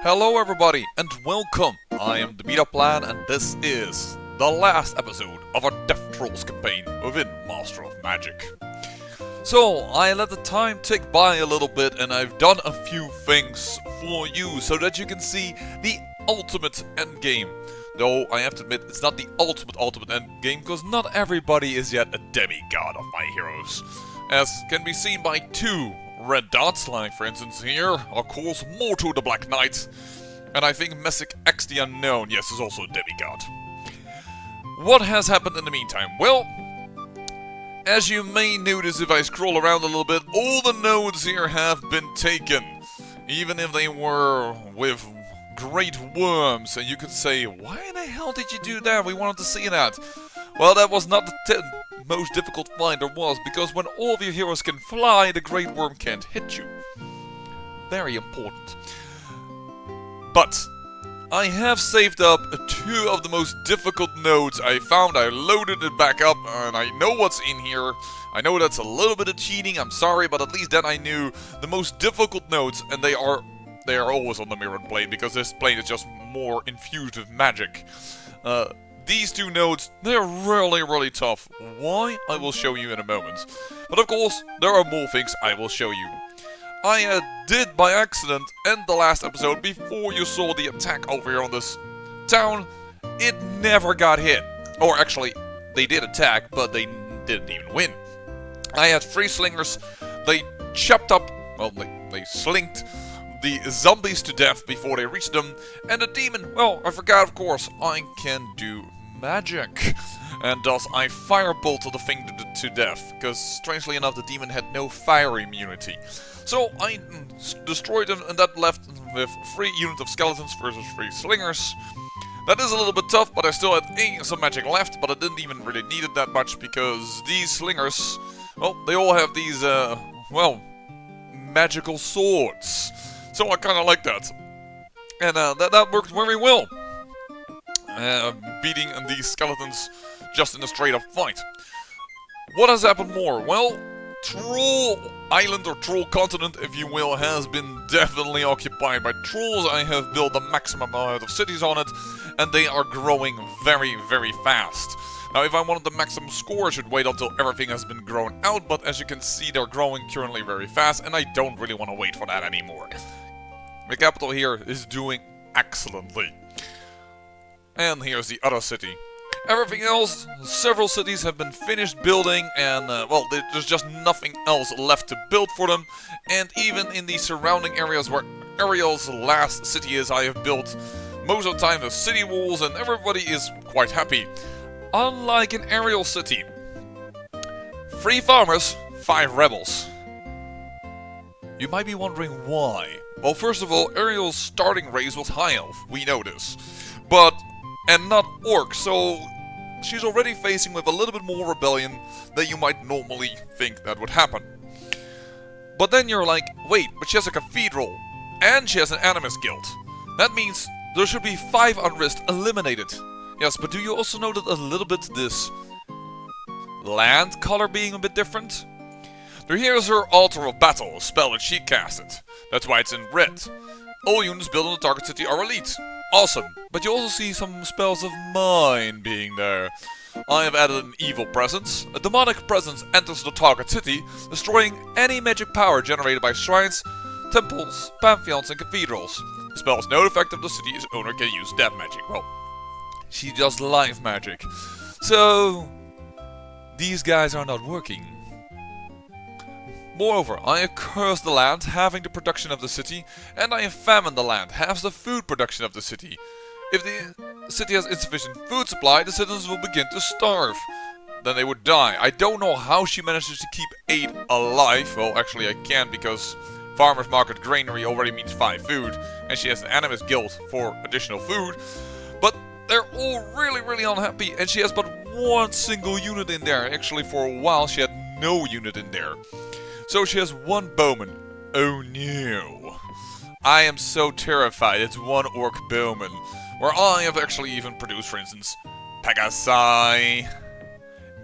Hello everybody and welcome! I am the Meetup Plan and this is the last episode of our Death Trolls campaign within Master of Magic. So, I let the time tick by a little bit and I've done a few things for you so that you can see the ultimate endgame. Though, I have to admit, it's not the ultimate endgame because not everybody is yet a demigod of my heroes. As can be seen by two red dots, like for instance here, of course, Morto the Black Knight, and I think Messick X the Unknown, yes, is also a demigod. What has happened in the meantime? Well, as you may notice if I scroll around a little bit, all the nodes here have been taken, even if they were with great worms, and you could say, why in the hell did you do that? We wanted to see that. Well, that was not the most difficult find there was, because when all of your heroes can fly, the Great Worm can't hit you. Very important. But I have saved up two of the most difficult nodes I found. I loaded it back up, and I know what's in here. I know that's a little bit of cheating, I'm sorry, but at least then I knew the most difficult nodes, and they are always on the mirrored plane, because this plane is just more infused with magic. These two nodes, they're really tough. Why? I will show you in a moment. But of course, there are more things I will show you. I did by accident end the last episode before you saw the attack over here on this town. It never got hit. Or actually, they did attack, but they didn't even win. I had three slingers. They chopped up, well, they slinked the zombies to death before they reached them, and the demon, well, I forgot, of course, I can do magic. And thus I firebolted the thing to death, because strangely enough the demon had no fire immunity. So I destroyed him, and that left with 3 units of skeletons versus 3 slingers. That is a little bit tough, but I still had some magic left, but I didn't even really need it that much, because these slingers, well, they all have these, well, magical swords. So I kind of like that. And that worked very well. Beating these skeletons just in a straight up fight. What has happened more? Well, Troll Island, or Troll Continent if you will, has been definitely occupied by trolls. I have built the maximum amount of cities on it, and they are growing very fast. Now, if I wanted the maximum score, I should wait until everything has been grown out, but as you can see, they're growing currently very fast, and I don't really want to wait for that anymore. The capital here is doing excellently. And here's the other city. Everything else, several cities have been finished building, and, well, there's just nothing else left to build for them. And even in the surrounding areas where Ariel's last city is, I have built most of the time the city walls, and everybody is quite happy. Unlike in Ariel's city. 3 farmers, 5 rebels. You might be wondering why. Well, first of all, Ariel's starting race was High Elf, we know this. And not Orc, so she's already facing with a little bit more rebellion than you might normally think that would happen. But then you're like, wait, but she has a cathedral, and she has an Animus guild. That means there should be 5 unrest eliminated. Yes, but do you also notice a little bit this land color being a bit different? Here's her Altar of Battle, a spell that she casted. That's why it's in red. All units built on the target city are elite. Awesome. But you also see some spells of mine being there. I have added an evil presence. A demonic presence enters the target city, destroying any magic power generated by shrines, temples, pantheons, and cathedrals. The spell has no effect if the city's owner can use that magic. Well, she does life magic. So, these guys are not working. Moreover, I have cursed the land, halving the production of the city, and I have famined the land, halves the food production of the city. If the city has insufficient food supply, the citizens will begin to starve. Then they would die. I don't know how she manages to keep 8 alive. Well, actually I can, because Farmer's Market Granary already means 5 food, and she has an Animus guild for additional food. But they're all really unhappy, and she has but 1 single unit in there. Actually, for a while she had no unit in there. So she has 1 bowman. Oh no. I am so terrified. It's 1 orc bowman. Where I have actually even produced, for instance, Pegasi,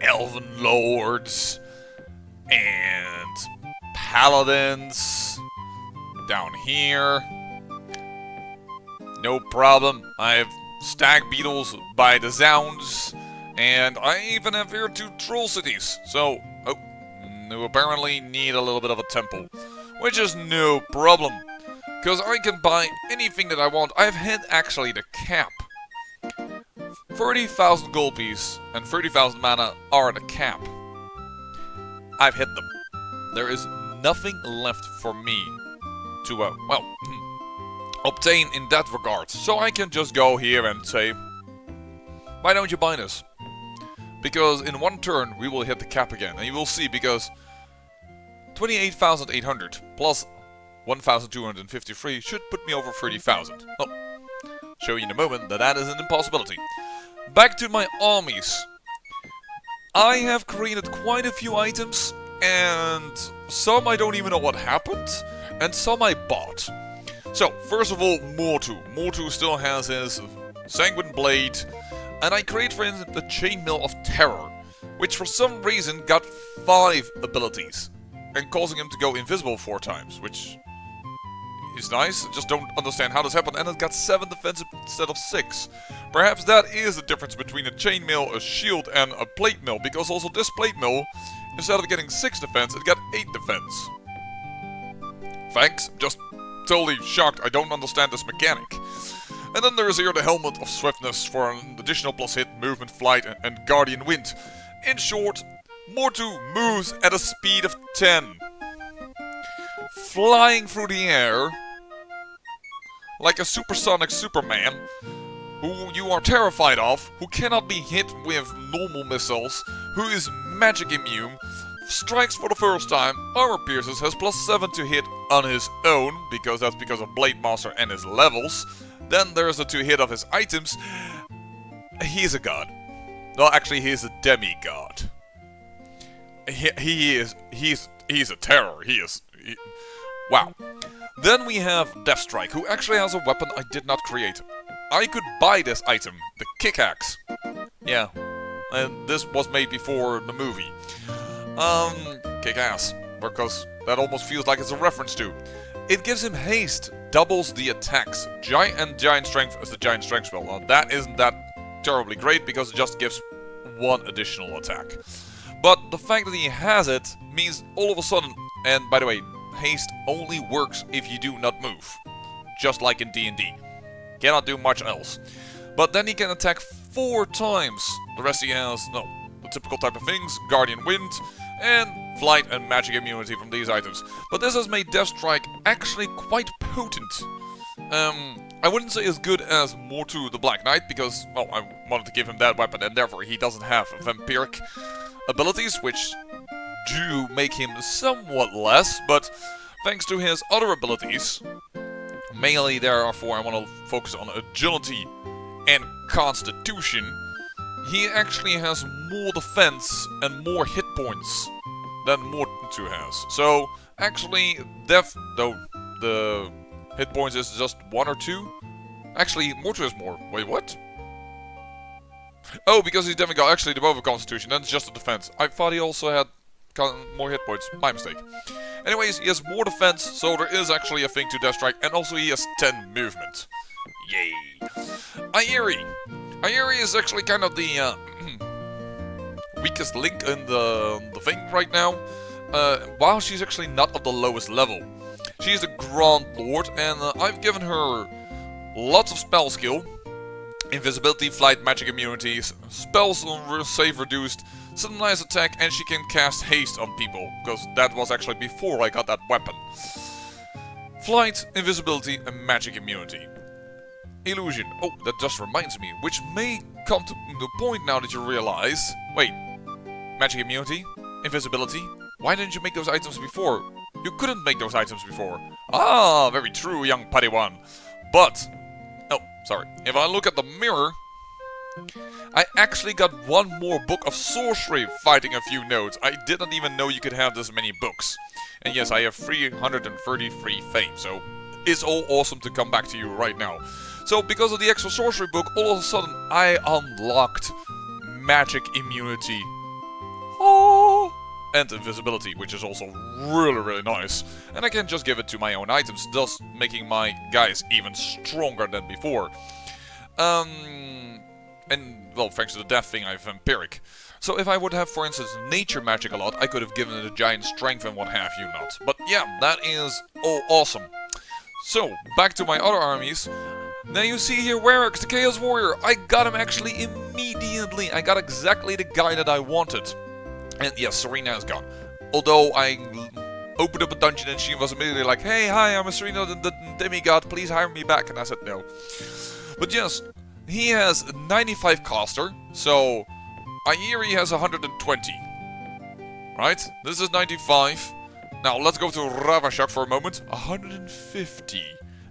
Elven Lords, and Paladins down here. No problem. I have stag beetles by the sounds, and I even have here 2 troll cities. So, you apparently need a little bit of a temple, which is no problem, because I can buy anything that I want. I've hit actually the cap. 30,000 gold piece and 30,000 mana are the cap. I've hit them. There is nothing left for me to, obtain in that regard. So I can just go here and say, why don't you buy this? Because in one turn we will hit the cap again. And you will see, because 28,800 plus 1,253 should put me over 30,000. I'll show you in a moment that that is an impossibility. Back to my armies. I have created quite a few items, and some I don't even know what happened, and some I bought. So, first of all, Mortu. Mortu still has his Sanguine Blade, and I created for him the Chainmail of Terror, which for some reason got 5 abilities, and causing him to go invisible 4 times, which is nice. I just don't understand how this happened, and it got 7 defense instead of 6. Perhaps that is the difference between a Chainmail, a Shield, and a Plate Mail, because also this Plate Mail, instead of getting 6 defense, it got 8 defense. Thanks, just totally shocked, I don't understand this mechanic. And then there is here the Helmet of Swiftness for an additional plus hit, movement, flight, and Guardian Wind. In short, Mortu moves at a speed of 10. Flying through the air like a supersonic Superman, who you are terrified of, who cannot be hit with normal missiles, who is magic immune, strikes for the first time, armor pierces, has +7 to hit on his own, because that's because of Blade Master and his levels. Then there's the 2 hit of his items. He's a god. Well, actually, he's a demigod. He's a terror. Wow. Then we have Deathstrike, who actually has a weapon I did not create. I could buy this item, the Kickaxe. Yeah, and this was made before the movie. Kick-ass, because that almost feels like it's a reference to. It gives him haste, doubles the attacks. Giant strength is the giant strength spell. Now that isn't that terribly great, because it just gives 1 additional attack. But the fact that he has it means all of a sudden, and by the way, haste only works if you do not move. Just like in D&D. Cannot do much else. But then he can attack 4 times. The rest he has, no, the typical type of things, Guardian Wind, and flight and magic immunity from these items. But this has made Deathstrike actually quite potent. I wouldn't say as good as Mortu the Black Knight, because, well, I wanted to give him that weapon, and therefore he doesn't have vampiric abilities, which do make him somewhat less, but thanks to his other abilities, mainly therefore I want to focus on agility and constitution, he actually has more defense and more hit points than Mortu has. So, actually, though the hit points is just 1 or 2. Actually, Mortu has more. Wait, what? Oh, because he's demigod. Actually, the both of constitution, then it's just a defense. I thought he also had more hit points. My mistake. Anyways, he has more defense, so there is actually a thing to Deathstrike, and also he has 10 movement. Yay! a.k.a. a.k.a. is actually kind of the weakest link in the thing right now. While she's actually not of the lowest level. She's the Grand Lord, and I've given her lots of spell skill. Invisibility, flight, magic immunities, spells save reduced, sudden nice attack, and she can cast haste on people, because that was actually before I got that weapon. Flight, invisibility, and magic immunity. Illusion. Oh, that just reminds me, which may come to the point now that you realize... Wait, magic immunity? Invisibility? Why didn't you make those items before? You couldn't make those items before. Ah, very true, young Padawan. But... Oh, sorry. If I look at the mirror... I actually got 1 more book of sorcery fighting a few nodes. I didn't even know you could have this many books. And yes, I have 333 fame, so it's all awesome to come back to you right now. So, because of the extra sorcery book, all of a sudden I unlocked magic immunity. Oh! and invisibility, which is also really nice. And I can just give it to my own items, thus making my guys even stronger than before. And, well, thanks to the death thing, I have Vampiric. So if I would have, for instance, nature magic a lot, I could have given it a giant strength and what have you not. But yeah, that is all awesome. So, back to my other armies. Now you see here Warwick, the Chaos Warrior. I got him actually immediately. I got exactly the guy that I wanted. And yes, Serena is gone. Although I opened up a dungeon and she was immediately like, hey, hi, I'm a Serena the demigod, please hire me back. And I said no. But yes, he has 95 caster, so Airi has 120. Right? This is 95. Now let's go to Ravashak for a moment. 150.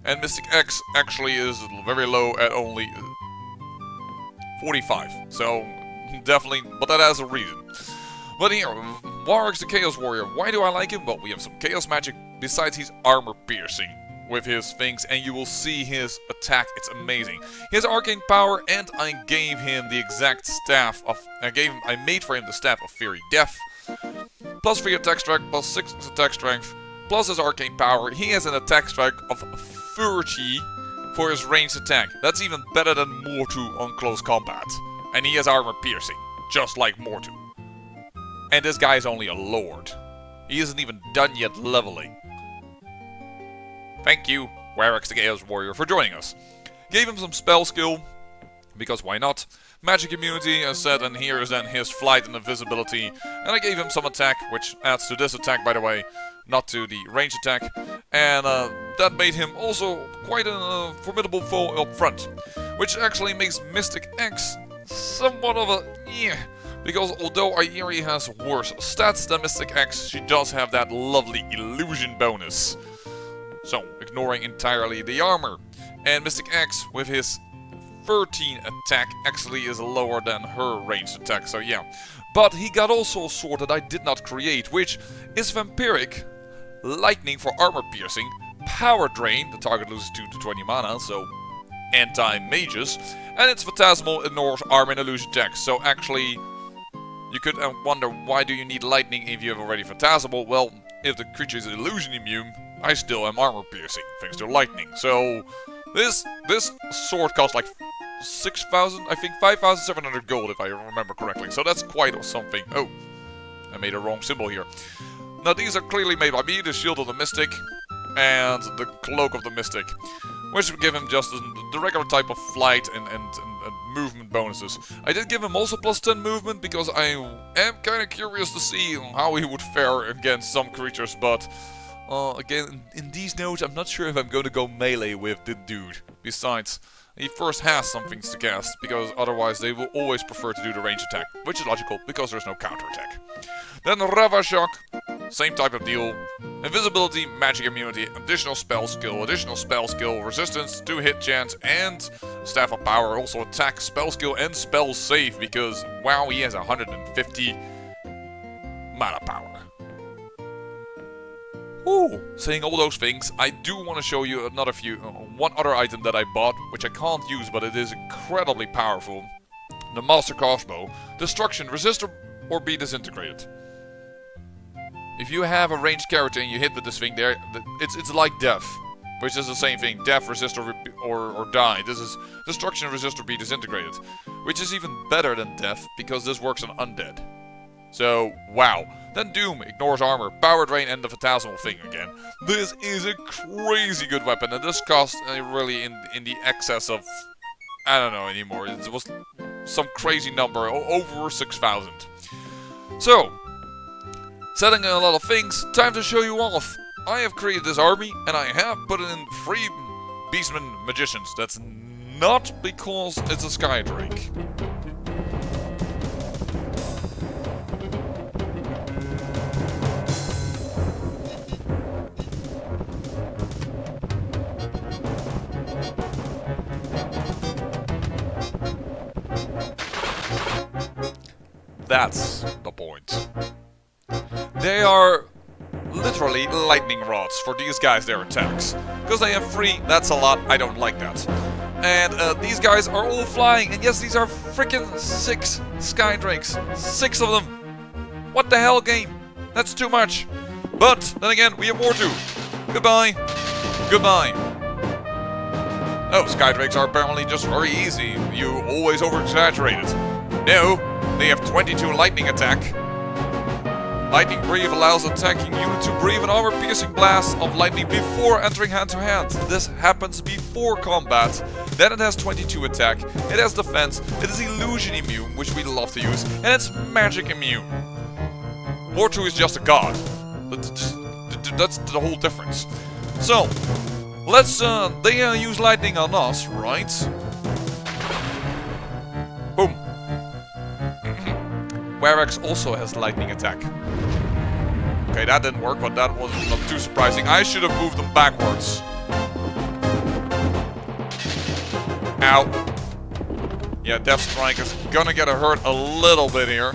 And Mystic X actually is very low at only 45. So definitely, but that has a reason. But here, Warwick the Chaos Warrior. Why do I like him? Well, we have some chaos magic. Besides, he's armor piercing with his things, and you will see his attack. It's amazing. He has arcane power, and I gave him the exact staff of. I made for him the staff of Fairy Death. Plus 3 attack strength, plus 6 attack strength, plus his arcane power. He has an attack strength of 30 for his ranged attack. That's even better than Mortu on close combat. And he has armor piercing, just like Mortu. And this guy is only a lord. He isn't even done yet leveling. Thank you, Warwick the Chaos Warrior, for joining us. Gave him some spell skill, because why not? Magic immunity, as said, and here is then his flight and invisibility. And I gave him some attack, which adds to this attack, by the way, not to the range attack. And that made him also quite a formidable foe up front. Which actually makes Mystic X somewhat of a because although Airi has worse stats than Mystic X, she does have that lovely illusion bonus. So, ignoring entirely the armor. And Mystic X, with his 13 attack, actually is lower than her ranged attack, so yeah. But he got also a sword that I did not create, which is Vampiric, Lightning for armor piercing, Power Drain, the target loses 2 to 20 mana, so anti-mages, and it's Phantasmal, ignores armor and illusion checks. So actually, you could wonder, why do you need Lightning if you have already Phantasmal? Well, if the creature is illusion immune, I still am armor piercing, thanks to Lightning. So this sword costs like 6,000, I think 5,700 gold if I remember correctly. So that's quite something. Oh, I made a wrong symbol here. Now these are clearly made by me, the Shield of the Mystic and the Cloak of the Mystic, which would give him just the regular type of flight and movement bonuses. I did give him also plus 10 movement because I am kind of curious to see how he would fare against some creatures, but again, in these notes, I'm not sure if I'm going to go melee with the dude. Besides, he first has some things to cast, because otherwise they will always prefer to do the range attack, which is logical, because there's no counterattack. Then Ravashak, same type of deal. Invisibility, magic immunity, additional spell skill, resistance to hit chance, and Staff of Power, also attack, spell skill, and spell save, because, wow, he has 150 mana power. Ooh, saying all those things, I do want to show you one other item that I bought, which I can't use, but it is incredibly powerful. The Master Crossbow. Destruction, resist or be disintegrated. If you have a ranged character and you hit with this thing there, it's like death, which is the same thing. Death, resist or die. This is destruction, resist or be disintegrated, which is even better than death, because this works on undead. So, wow. Then Doom, ignores armor, Power Drain, and the Phantasmal thing again. This is a crazy good weapon, and this costs really in the excess of, I don't know anymore, it was some crazy number, over 6,000. So, setting in a lot of things, time to show you off. I have created this army, and I have put in 3 Beastmen Magicians. That's not because it's a Sky Drake. That's the point. They are literally lightning rods for these guys, their attacks. Because they have 3, that's a lot, I don't like that. And these guys are all flying, and yes, these are freaking 6 Sky Drakes. 6 of them! What the hell, game? That's too much. But, then again, we have more too. Goodbye. Goodbye. Oh, Skydrakes are apparently just very easy. You always over-exaggerate it. No, they have 22 lightning attack. Lightning Breathe allows attacking unit to breathe an armor-piercing blast of lightning before entering hand-to-hand. This happens before combat. Then it has 22 attack, it has defense, it is illusion immune, which we love to use, and it's magic immune. War 2 is just a god. That's the whole difference. So, let's, they use lightning on us, right? Boom. Warax also has lightning attack. Okay, that didn't work, but that was not too surprising. I should have moved them backwards. Ow. Yeah, Death Strike is gonna get hurt a little bit here.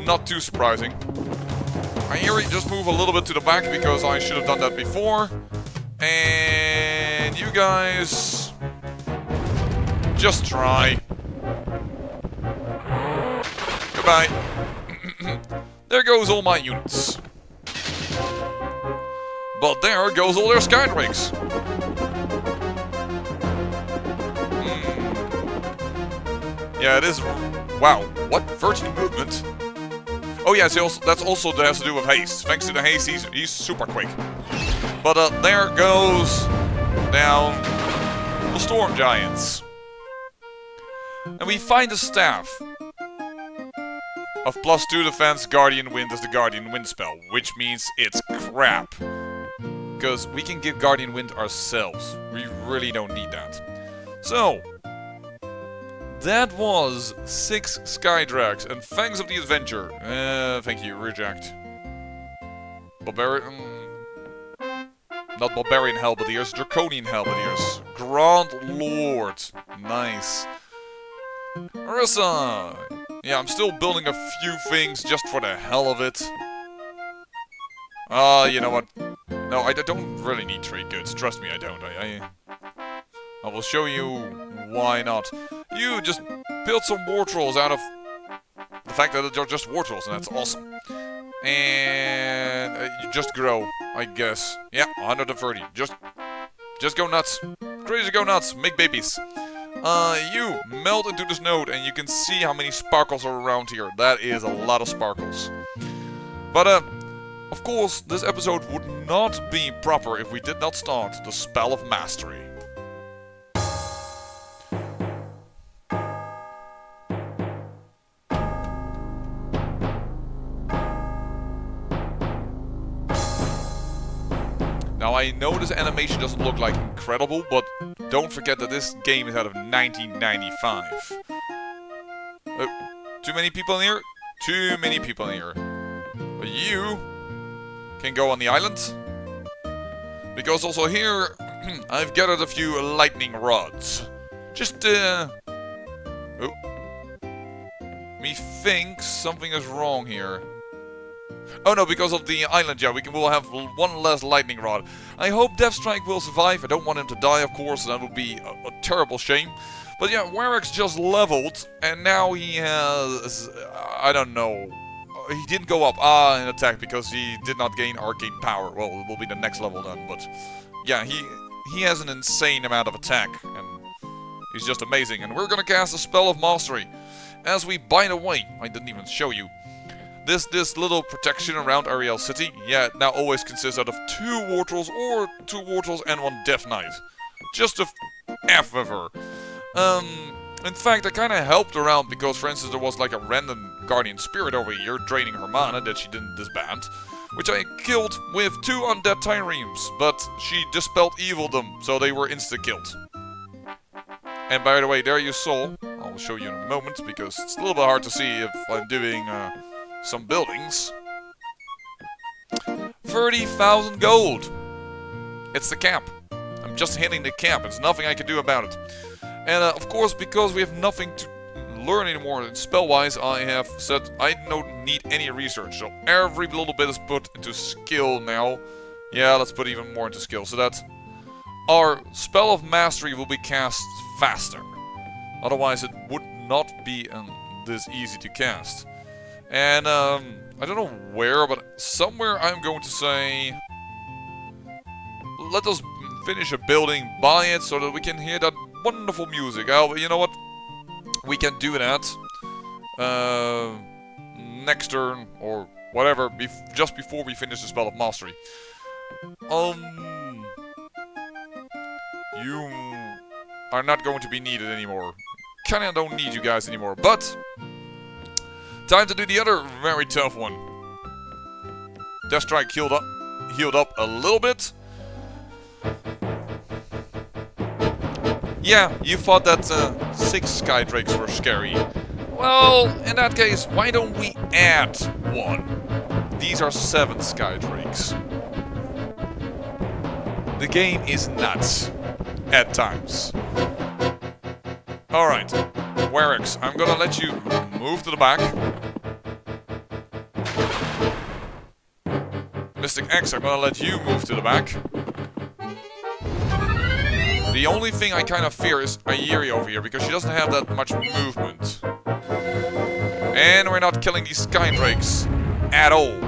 Not too surprising. I hear he just move a little bit to the back because I should have done that before. And you guys... just try. Goodbye. There goes all my units. But there goes all their Skydrakes. Yeah, it is... wow, what? 13 movement? Oh yeah, that's also has to do with haste. Thanks to the haste, he's super quick. But there goes down the Storm Giants. And we find a staff of +2 defense, Guardian Wind as the Guardian Wind spell, which means it's crap. Because we can give Guardian Wind ourselves. We really don't need that. So, that was 6 Skydrags, and thanks of the adventure. Thank you, reject. Barbarian... not Barbarian Halberdiers, Draconian Halberdiers. Grand Lord. Nice. Arissa! Yeah, I'm still building a few things just for the hell of it. You know what? No, I don't really need trade goods. Trust me, I don't. I will show you why not. You just build some war trolls out of the fact that they're just war trolls, and that's awesome. And you just grow, I guess. Yeah, 130. Just go nuts. Crazy go nuts. Make babies. You melt into this node, and you can see how many sparkles are around here. That is a lot of sparkles. But, of course, this episode would not be proper if we did not start the Spell of Mastery. Now, I know this animation doesn't look like incredible, but don't forget that this game is out of 1995. Too many people in here? Too many people in here. But you can go on the island. Because also here, I've gathered a few lightning rods. Just, oh. Me thinks something is wrong here. Oh no, because of the island, yeah, we'll have one less lightning rod. I hope Deathstrike will survive. I don't want him to die, of course. That would be a terrible shame. But yeah, Warax just leveled, and now he has... I don't know. He didn't go up in attack because he did not gain arcane power. Well, it will be the next level then, but... yeah, he has an insane amount of attack, and he's just amazing. And we're gonna cast a Spell of Mastery. As we, by the way, I didn't even show you. This little protection around Ariel City, yeah, it now always consists out of 2 War Trolls or 2 War Trolls and 1 Death Knight. Just to F with her. In fact, I kind of helped around because, for instance, there was like a random Guardian Spirit over here draining her mana that she didn't disband, which I killed with 2 undead Tyremes, but she dispelled evil them, so they were insta-killed. And by the way, there you saw, I'll show you in a moment because it's a little bit hard to see if I'm doing some buildings. 30,000 gold! It's the cap. I'm just hitting the cap, there's nothing I can do about it. And of course, because we have nothing to learn anymore spell-wise, I have said I don't need any research. So every little bit is put into skill now. Yeah, let's put even more into skill, so that our Spell of Mastery will be cast faster. Otherwise, it would not be this easy to cast. And I I don't know where, but somewhere I'm going to say... Let us finish a building, buy it, so that we can hear that wonderful music. Oh, you know what? We can do that. Next turn, or whatever, just before we finish the spell of mastery. You are not going to be needed anymore. Kinda don't need you guys anymore, but... Time to do the other very tough one. Death Strike healed up a little bit. Yeah, you thought that 6 Sky Drakes were scary. Well, in that case, why don't we add 1? These are 7 Sky Drakes. The game is nuts. At times. Alright. Warix, I'm gonna let you move to the back. Mystic X, I'm gonna let you move to the back. The only thing I kind of fear is a.k.a. over here, because she doesn't have that much movement. And we're not killing these Sky Drakes at all.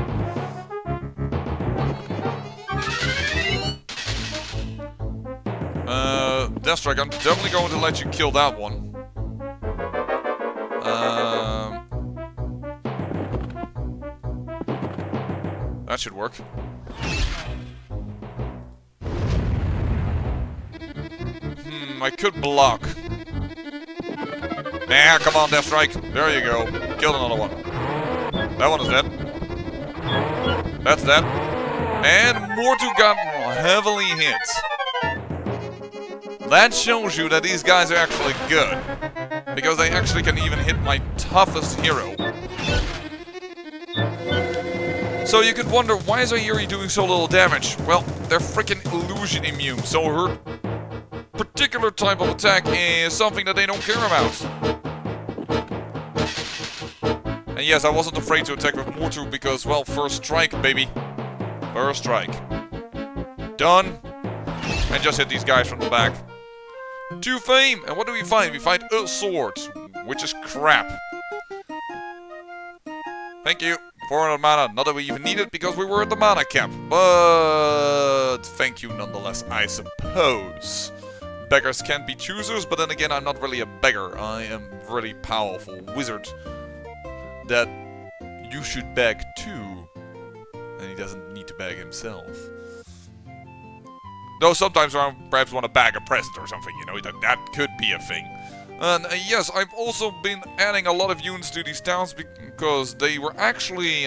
Deathstrike, I'm definitely going to let you kill that one. That should work. I could block. Nah, come on, Deathstrike. There you go. Killed another one. That one is dead. That's dead. And Mortu got heavily hit. That shows you that these guys are actually good. Because they actually can even hit my toughest hero. So you could wonder, why is a.k.a. doing so little damage? Well, they're freaking illusion immune, so her particular type of attack is something that they don't care about. And yes, I wasn't afraid to attack with Mortu because, well, first strike, baby. First strike. Done. And just hit these guys from the back. To fame! And what do we find? We find a sword, which is crap. Thank you. 400 mana. Not that we even need it because we were at the mana cap. But thank you nonetheless, I suppose. Beggars can't be choosers, but then again, I'm not really a beggar. I am a really powerful wizard that you should beg too. And he doesn't need to beg himself. Though sometimes I perhaps want to bag a present or something, you know, that could be a thing. And yes, I've also been adding a lot of units to these towns because they were actually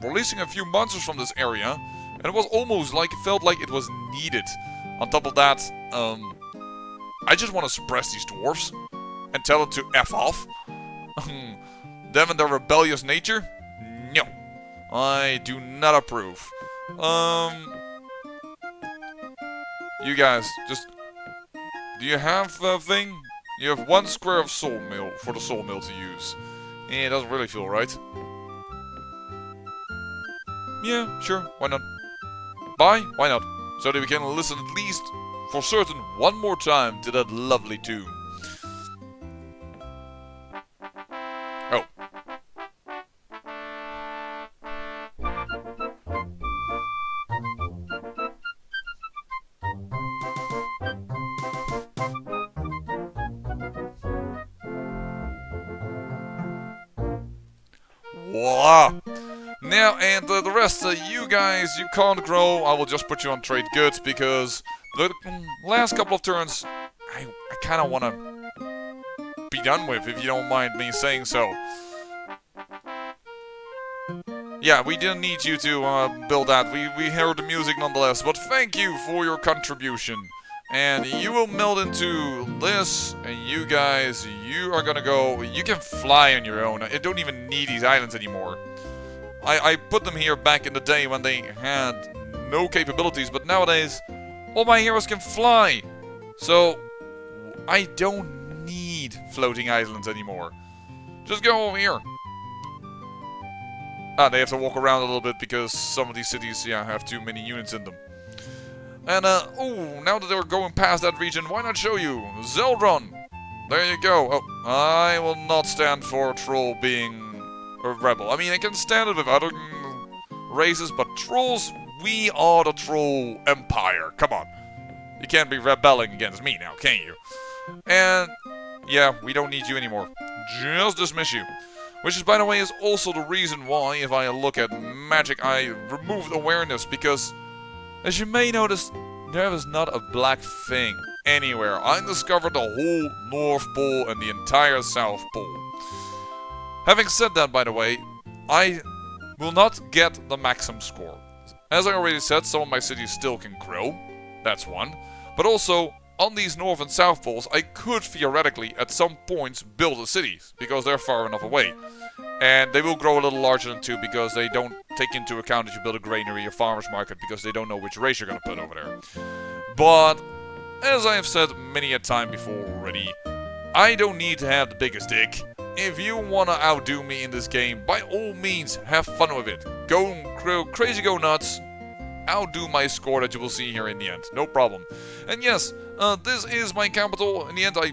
releasing a few monsters from this area. And it was almost like, it felt like it was needed. On top of that, I just want to suppress these dwarfs and tell them to F off. Them and their rebellious nature? No. I do not approve. You guys, just... Do you have a thing? You have 1 square of soul mail for the soul mail to use. Yeah, it doesn't really feel right. Yeah, sure, why not? Buy? Why not? So that we can listen at least, for certain, 1 more time to that lovely tune. Oh. Voila! Now, and the rest, you guys, you can't grow. I will just put you on trade goods because the last couple of turns, I kind of want to be done with, if you don't mind me saying so. Yeah, we didn't need you to build that. We heard the music nonetheless, but thank you for your contribution. And you will meld into this, and you guys, you are gonna go, you can fly on your own. You don't even need these islands anymore. I put them here back in the day when they had no capabilities, but nowadays, all my heroes can fly. So, I don't need floating islands anymore. Just go over here. Ah, they have to walk around a little bit because some of these cities, yeah, have too many units in them. And, oh, now that they're going past that region, why not show you? Zeldron! There you go. Oh, I will not stand for a troll being a rebel. I mean, I can stand it with other races, but trolls, we are the troll empire. Come on. You can't be rebelling against me now, can you? And yeah, we don't need you anymore. Just dismiss you. Which is, by the way, is also the reason why, if I look at magic, I removed awareness, because as you may notice, there is not a black thing anywhere. I discovered the whole North Pole and the entire South Pole. Having said that, by the way, I will not get the maximum score. As I already said, some of my cities still can grow. That's one. But also, on these North and South Poles, I could theoretically, at some points, build a city, because they're far enough away. And they will grow a little larger than 2, because they don't take into account that you build a granary or farmer's market, because they don't know which race you're going to put over there. But, as I have said many a time before already, I don't need to have the biggest dick. If you want to outdo me in this game, by all means, have fun with it. Go crazy, go nuts. Outdo my score that you will see here in the end. No problem. And yes, this is my capital. In the end, I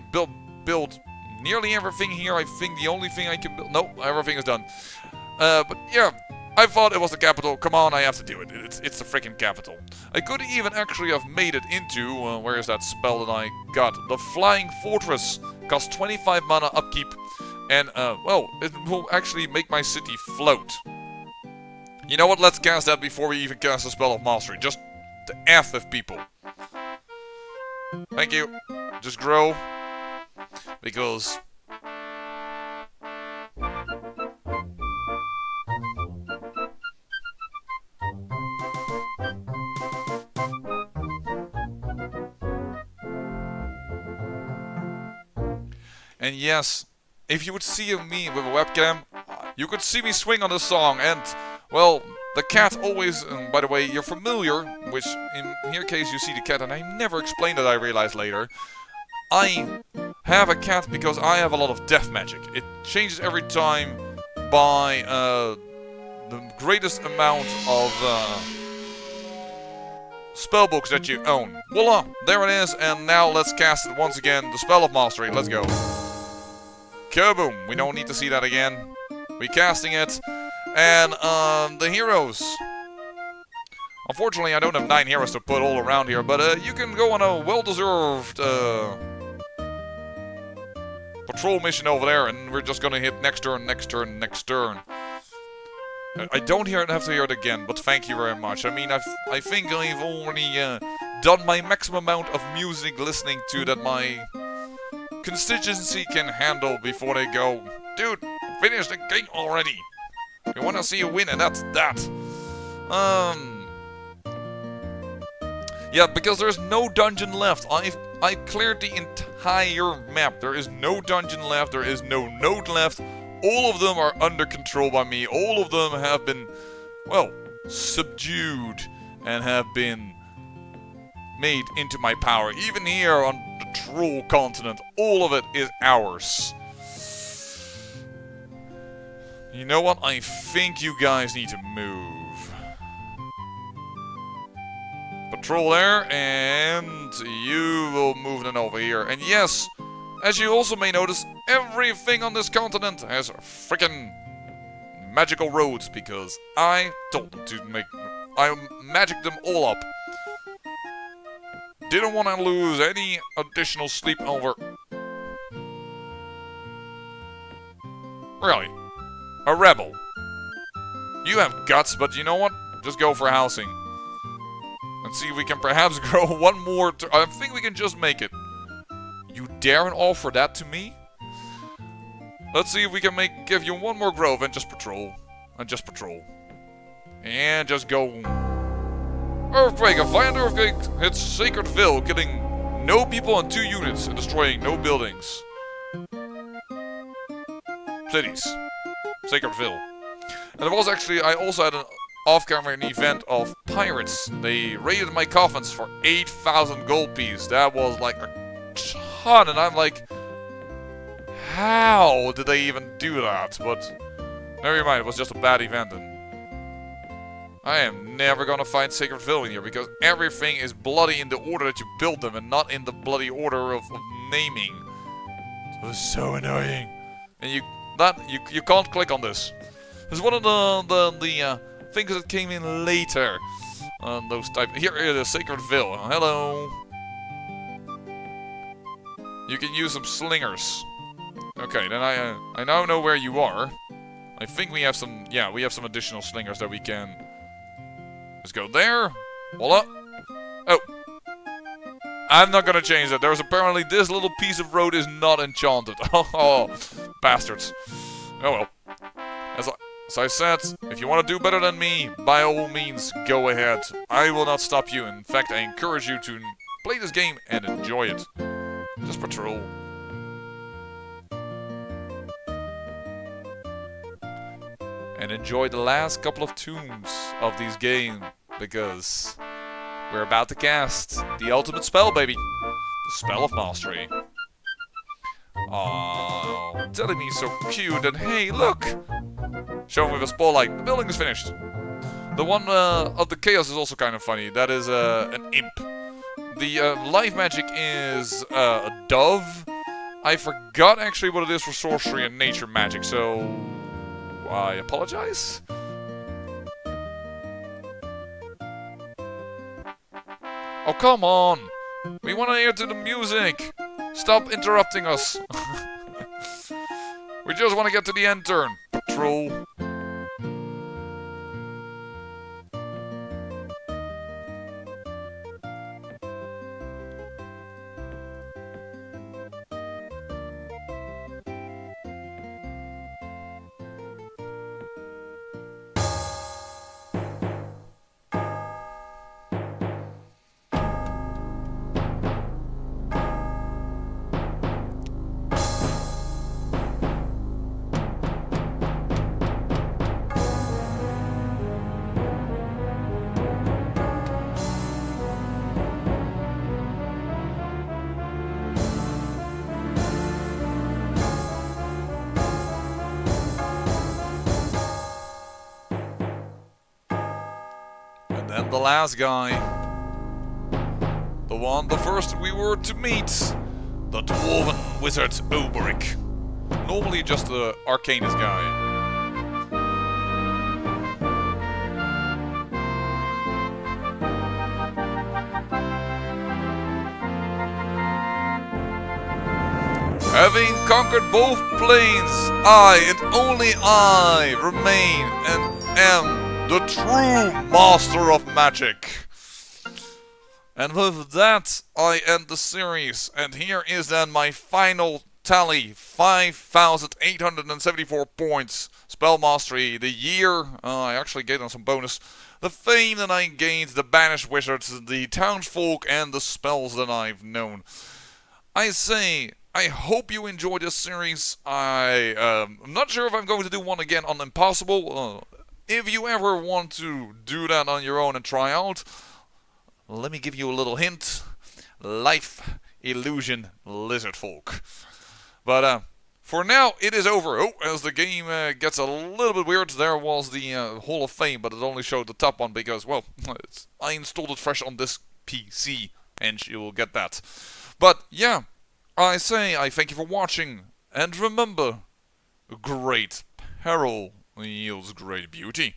built nearly everything here. I think the only thing I can build... No, everything is done. But yeah, I thought it was the capital. Come on, I have to do it. It's the freaking capital. I could even actually have made it into... where is that spell that I got? The Flying Fortress. Costs 25 mana upkeep. And, well, it will actually make my city float. You know what? Let's cast that before we even cast the spell of mastery. Just to F with people. Thank you. Just grow. Because... And yes, if you would see me with a webcam, you could see me swing on the song, and, well, the cat always, by the way, you're familiar, which in your case you see the cat, and I never explained it, I realized later. I have a cat because I have a lot of death magic. It changes every time by the greatest amount of spellbooks that you own. Voila, there it is, and now let's cast it once again, the spell of mastery. Let's go. Kaboom! We don't need to see that again. We're casting it. And, the heroes. Unfortunately, I don't have 9 heroes to put all around here, but, you can go on a well-deserved, patrol mission over there, and we're just gonna hit next turn, next turn, next turn. I don't have to hear it again, but thank you very much. I mean, I think I've already, done my maximum amount of music listening to that my constituency can handle before they go, dude, finish the game already. We want to see you win, and that's that. Yeah, because there's no dungeon left. I cleared the entire map. There is no dungeon left. There is no node left. All of them are under control by me. All of them have been, well, subdued and have been made into my power. Even here on the Troll continent, all of it is ours. You know what? I think you guys need to move. Patrol there, and you will move then over here. And yes, as you also may notice, everything on this continent has freaking magical roads, because I told them to make... I magicked them all up. Didn't want to lose any additional sleep over... Really? A rebel. You have guts, but you know what? Just go for housing. Let's see if we can perhaps grow one more... I think we can just make it. You dare and offer that to me? Let's see if we can give you one more grove and just patrol. And just patrol. And just go... Earthquake! A violent earthquake hits Sacredville, killing no people and 2 units and destroying no buildings. Cities. Sacredville. And there was actually, I also had an off-camera event of pirates. They raided my coffins for 8,000 gold pieces. That was like a ton, and I'm like, how did they even do that? But never mind, it was just a bad event. And I am never gonna find Sacredville in here, because everything is bloody in the order that you build them, and not in the bloody order of naming. It was so annoying. And you can't click on this. It's one of the things that came in later. Those type. Here it is, Sacred Ville. Hello. You can use some slingers. Okay, then I now know where you are. I think we have some. Yeah, we have some additional slingers that we can. Let's go there. Voila. Oh. I'm not gonna change that. There's apparently this little piece of road is not enchanted. Oh, bastards. Oh well. As I said, if you want to do better than me, by all means, go ahead. I will not stop you. In fact, I encourage you to play this game and enjoy it. Just patrol. And enjoy the last couple of tunes of this game, because we're about to cast the ultimate spell, baby. The Spell of Mastery. Oh, telling me so cute, and hey, look! Showing with a spotlight. The building is finished. The one of the chaos is also kind of funny. That is an imp. The life magic is a dove. I forgot actually what it is for sorcery and nature magic, so I apologize. Oh, come on! We want to hear to the music! Stop interrupting us! We just want to get to the end turn. Patrol. And the last guy. The first we were to meet. The Dwarven Wizard Oberic. Normally just the Arcanist guy. Having conquered both planes, I and only I remain and am the true master of magic. And with that, I end the series. And here is then my final tally. 5,874 points. Spell mastery, the year, I actually gave them some bonus. The fame that I gained, the banished wizards, the townsfolk, and the spells that I've known. I say, I hope you enjoyed this series. I'm not sure if I'm going to do one again on Impossible. If you ever want to do that on your own and try out, let me give you a little hint. Life Illusion Lizard Folk. But for now, it is over. Oh, as the game gets a little bit weird, there was the Hall of Fame, but it only showed the top one because, well, I installed it fresh on this PC, and you will get that. But yeah, I say I thank you for watching, and remember, great peril yields great beauty.